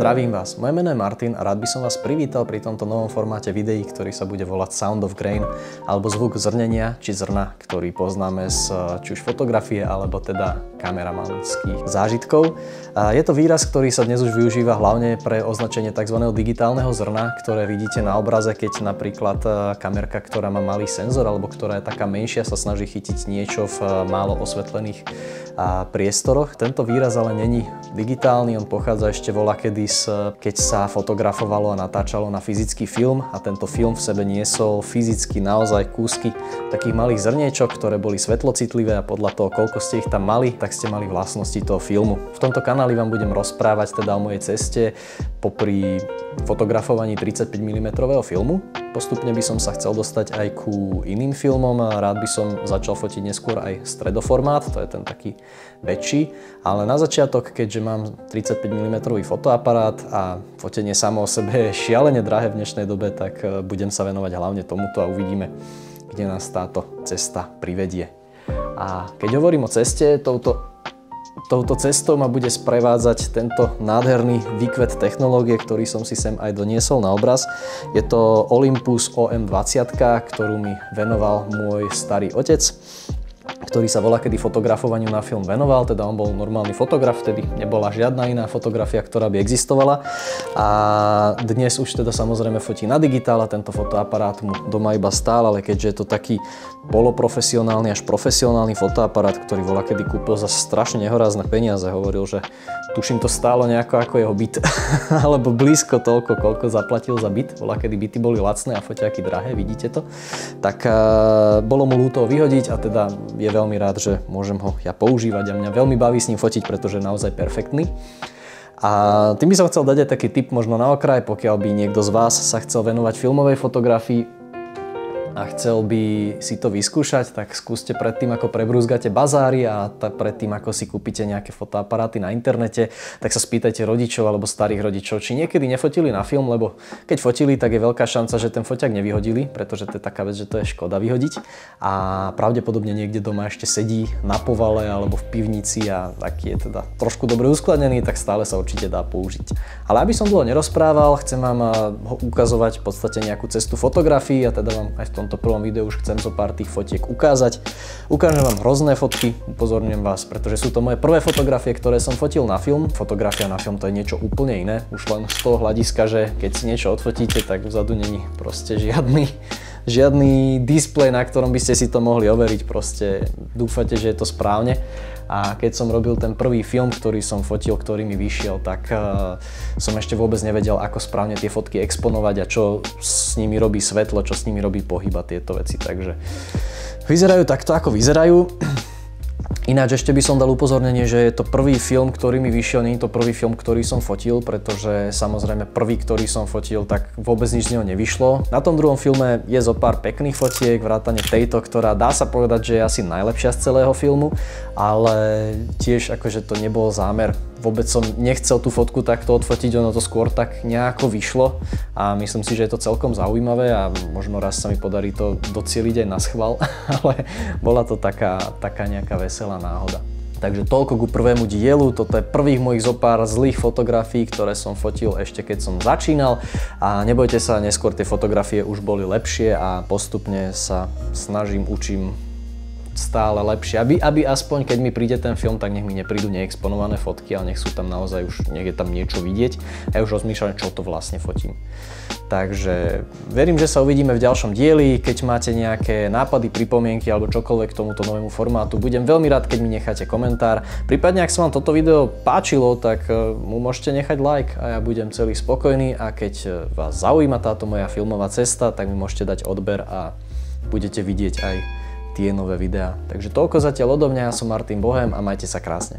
Zdravím vás, moje meno je Martin a rád by som vás privítal pri tomto novom formáte videí, ktorý sa bude volať Sound of Grain, alebo zvuk zrnenia či zrna, ktorý poznáme z či už fotografie, alebo teda kameramanských zážitkov. Je to výraz, ktorý sa dnes už využíva hlavne pre označenie tzv. Digitálneho zrna, ktoré vidíte na obraze, keď napríklad kamerka, ktorá má malý senzor, alebo ktorá je taká menšia, sa snaží chytiť niečo v málo osvetlených priestoroch. Tento výraz ale není digitálny, on pochádza ešte voľakedy, keď sa fotografovalo a natáčalo na fyzický film a tento film v sebe niesol fyzicky naozaj kúsky takých malých zrniečok, ktoré boli svetlocitlivé a podľa toho, koľko ste ich tam mali, tak ste mali vlastnosti toho filmu. V tomto kanáli vám budem rozprávať teda o mojej ceste popri fotografovaní 35 mm filmu. Postupne by som sa chcel dostať aj ku iným filmom. Rád by som začal fotiť neskôr aj stredoformát, to je ten taký väčší. Ale na začiatok, keďže mám 35 mm fotoaparát a fotenie samo o sebe je šialene drahé v dnešnej dobe, tak budem sa venovať hlavne tomuto a uvidíme, kde nás táto cesta privedie. A keď hovorím o ceste, touto cestou ma bude sprevádzať tento nádherný výkvet technológie, ktorý som si sem aj doniesol na obraz. Je to Olympus OM20, ktorú mi venoval môj starý otec, ktorý sa voľakedy fotografovaniu na film venoval, teda on bol normálny fotograf, vtedy nebola žiadna iná fotografia, ktorá by existovala. A dnes už teda samozrejme fotí na digitál a tento fotoaparát mu doma iba stál, ale keďže je to taký poloprofesionálny až profesionálny fotoaparát, ktorý voľakedy kúpil za strašne nehorázne peniaze, hovoril, že tuším to stálo nejako ako jeho byt, alebo blízko toľko, koľko zaplatil za byt. Voľakedy byty boli lacné a foťáky drahé, vidíte to. Tak bolo mu ľúto vyhodiť a teda je veľmi rád, že môžem ho ja používať a mňa veľmi baví s ním fotiť, pretože je naozaj perfektný. A tým by som chcel dať aj taký tip možno na okraj, pokiaľ by niekto z vás sa chcel venovať filmovej fotografii a chcel by si to vyskúšať, tak skúste predtým, ako prebrúzgate bazári a predtým, ako si kúpite nejaké fotoaparáty na internete, tak sa spýtajte rodičov alebo starých rodičov, či niekedy nefotili na film, lebo keď fotili, tak je veľká šanca, že ten foťák nevyhodili, pretože to je taká vec, že to je škoda vyhodiť a pravdepodobne niekde doma ešte sedí na povale alebo v pivnici a taký je teda trošku dobre uskladnený, tak stále sa určite dá použiť. Ale aby som dlho nerozprával, chcem vám ukazovať v podstate nejakú cestu fotografií a teda vám aj v tomto prvom videu už chcem zo pár tých fotiek ukázať. Ukážem vám hrozné fotky, upozorňujem vás, pretože sú to moje prvé fotografie, ktoré som fotil na film. Fotografia na film to je niečo úplne iné, už len z toho hľadiska, že keď si niečo odfotíte, tak vzadu není proste žiadny displej, na ktorom by ste si to mohli overiť, proste dúfate, že je to správne. A keď som robil ten prvý film, ktorý som fotil, ktorý mi vyšiel, tak som ešte vôbec nevedel, ako správne tie fotky exponovať a čo s nimi robí svetlo, čo s nimi robí pohyb a tieto veci. Takže vyzerajú takto, ako vyzerajú. Ináč ešte by som dal upozornenie, že je to prvý film, ktorý mi vyšiel, nie je to prvý film, ktorý som fotil, pretože samozrejme prvý, ktorý som fotil, tak vôbec nič z neho nevyšlo. Na tom druhom filme je zo pár pekných fotiek, vrátane tejto, ktorá dá sa povedať, že je asi najlepšia z celého filmu, ale tiež akože to nebol zámer. Vôbec som nechcel tú fotku takto odfotiť, ono to skôr tak nejako vyšlo a myslím si, že je to celkom zaujímavé a možno raz sa mi podarí to docieliť aj na schvál, ale bola to taká nejaká veselá náhoda. Takže toľko ku prvému dielu, toto je prvých mojich zopár zlých fotografií, ktoré som fotil ešte keď som začínal a nebojte sa, neskôr tie fotografie už boli lepšie a postupne sa učím stále lepšie, aby aspoň keď mi príde ten film, tak nech mi neprídu neexponované fotky, ale nech sú tam naozaj nech je tam niečo vidieť a ja už rozmýšľam, čo to vlastne fotím. Takže verím, že sa uvidíme v ďalšom dieli. Keď máte nejaké nápady, pripomienky alebo čokoľvek k tomuto novému formátu, budem veľmi rád, keď mi necháte komentár. Prípadne, ak sa vám toto video páčilo, tak mu môžete nechať like a ja budem celý spokojný a keď vás zaujíma táto moja filmová cesta, tak mi môžete dať odber a budete vidieť aj tie nové videá. Takže toľko zatiaľ odo mňa, ja som Martin Bohem a majte sa krásne.